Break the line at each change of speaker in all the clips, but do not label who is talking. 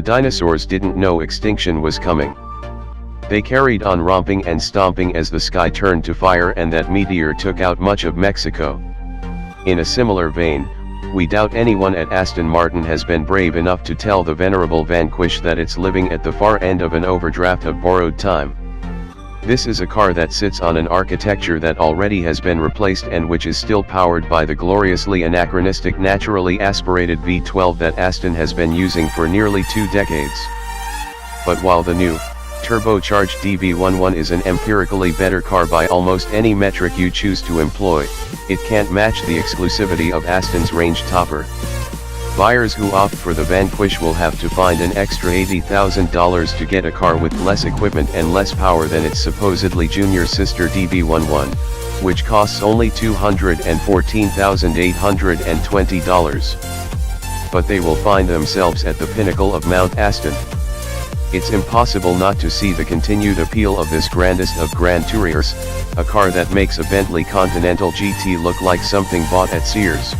dinosaurs didn't know extinction was coming. They carried on romping and stomping as the sky turned to fire and that meteor took out much of Mexico. In a similar vein, we doubt anyone at Aston Martin has been brave enough to tell the venerable Vanquish that it's living at the far end of an overdraft of borrowed time. This is a car that sits on an architecture that already has been replaced and which is still powered by the gloriously anachronistic naturally aspirated V12 that Aston has been using for nearly 2 decades. But while the new, turbocharged DB11 is an empirically better car by almost any metric you choose to employ, it can't match the exclusivity of Aston's range topper. Buyers who opt for the Vanquish will have to find an extra $80,000 to get a car with less equipment and less power than its supposedly junior sister DB11, which costs only $214,820. But they will find themselves at the pinnacle of Mount Aston. It's impossible not to see the continued appeal of this grandest of Grand Touriers, a car that makes a Bentley Continental GT look like something bought at Sears.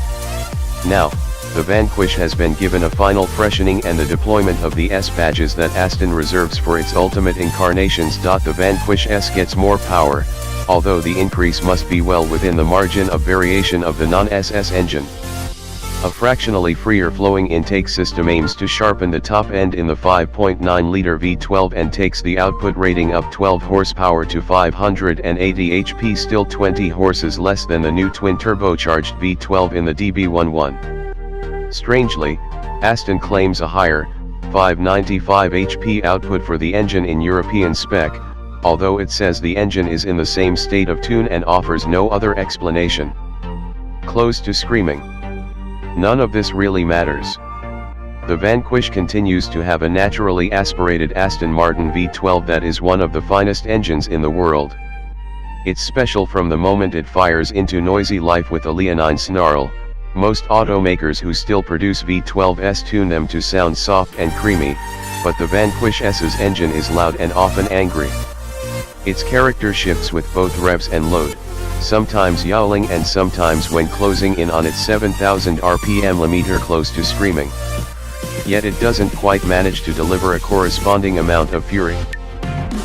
Now, the Vanquish has been given a final freshening and the deployment of the S badges that Aston reserves for its ultimate incarnations. The Vanquish S gets more power, although the increase must be well within the margin of variation of the non-SS engine. A fractionally freer flowing intake system aims to sharpen the top end in the 5.9-liter V12 and takes the output rating up 12 horsepower to 580 HP, still 20 horses less than the new twin-turbocharged V12 in the DB11. Strangely, Aston claims a higher, 595 HP output for the engine in European spec, although it says the engine is in the same state of tune and offers no other explanation. Close to screaming. None of this really matters. The Vanquish continues to have a naturally aspirated Aston Martin V12 that is one of the finest engines in the world. It's special from the moment it fires into noisy life with a leonine snarl. Most automakers who still produce V12s tune them to sound soft and creamy, but the Vanquish S's engine is loud and often angry. Its character shifts with both revs and load, sometimes yowling and sometimes when closing in on its 7,000 RPM limiter close to screaming. Yet it doesn't quite manage to deliver a corresponding amount of fury.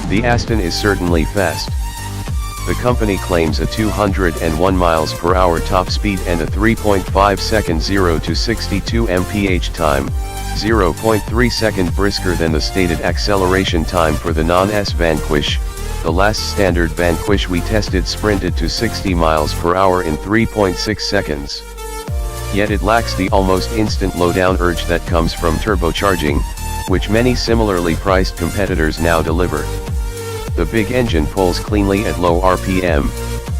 The Aston is certainly fast. The company claims a 201 miles per hour top speed and a 3.5 second 0 to 62 mph time, 0.3 second brisker than the stated acceleration time for the non-S Vanquish. The last standard Vanquish we tested sprinted to 60 miles per hour in 3.6 seconds. Yet it lacks the almost instant low-down urge that comes from turbocharging, which many similarly priced competitors now deliver. The big engine pulls cleanly at low RPM,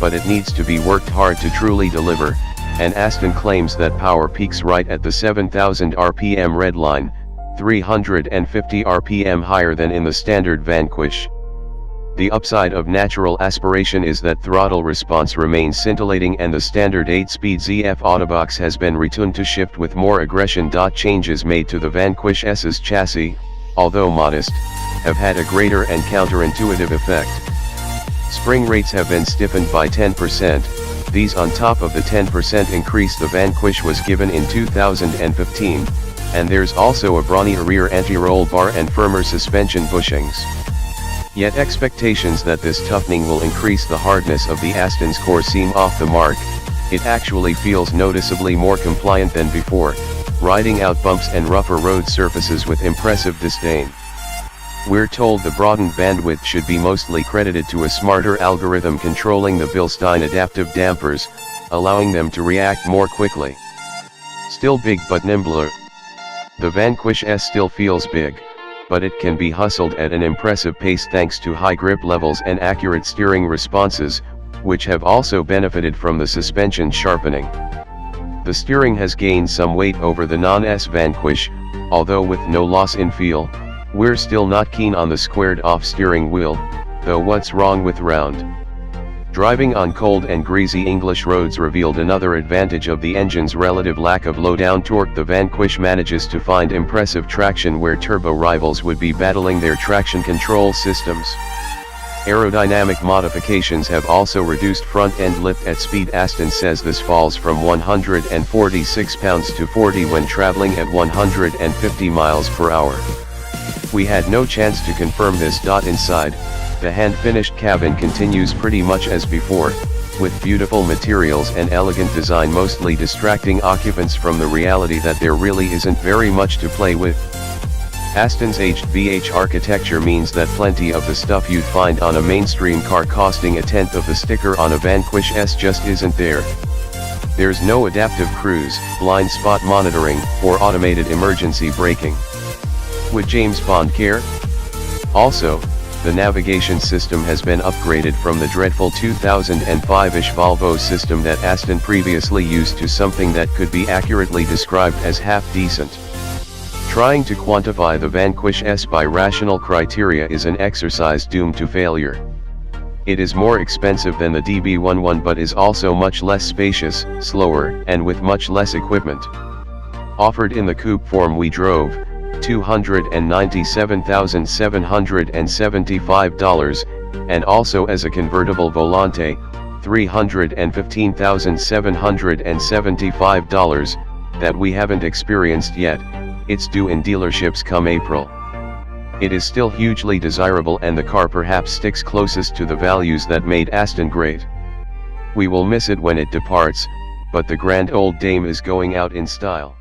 but it needs to be worked hard to truly deliver, and Aston claims that power peaks right at the 7,000 RPM red line, 350 RPM higher than in the standard Vanquish. The upside of natural aspiration is that throttle response remains scintillating and the standard 8-speed ZF Autobox has been retuned to shift with more aggression. Changes made to the Vanquish S's chassis, although modest, have had a greater and counterintuitive effect. Spring rates have been stiffened by 10%, these on top of the 10% increase the Vanquish was given in 2015, and there's also a brawnier rear anti-roll bar and firmer suspension bushings. Yet expectations that this toughening will increase the hardness of the Aston's core seem off the mark. It actually feels noticeably more compliant than before, riding out bumps and rougher road surfaces with impressive disdain. We're told the broadened bandwidth should be mostly credited to a smarter algorithm controlling the Bilstein adaptive dampers, allowing them to react more quickly. Still big but nimbler. The Vanquish S still feels big, but it can be hustled at an impressive pace thanks to high grip levels and accurate steering responses, which have also benefited from the suspension sharpening. The steering has gained some weight over the non-S Vanquish, although with no loss in feel. We're still not keen on the squared-off steering wheel, though what's wrong with round? Driving on cold and greasy English roads revealed another advantage of the engine's relative lack of low-down torque. The Vanquish manages to find impressive traction where turbo rivals would be battling their traction control systems. Aerodynamic modifications have also reduced front-end lift at speed. Aston says this falls from 146 pounds to 40 when traveling at 150 miles per hour. We had no chance to confirm this. Inside, the hand-finished cabin continues pretty much as before, with beautiful materials and elegant design mostly distracting occupants from the reality that there really isn't very much to play with. Aston's HVH architecture means that plenty of the stuff you'd find on a mainstream car costing a tenth of the sticker on a Vanquish S just isn't there. There's no adaptive cruise, blind spot monitoring, or automated emergency braking. Would James Bond care? Also, the navigation system has been upgraded from the dreadful 2005-ish Volvo system that Aston previously used to something that could be accurately described as half-decent. Trying to quantify the Vanquish S by rational criteria is an exercise doomed to failure. It is more expensive than the DB11 but is also much less spacious, slower, and with much less equipment. Offered in the coupe form we drove, $297,775, and also as a convertible Volante, $315,775, that we haven't experienced yet. It's due in dealerships come April. It is still hugely desirable and the car perhaps sticks closest to the values that made Aston great. We will miss it when it departs, but the grand old dame is going out in style.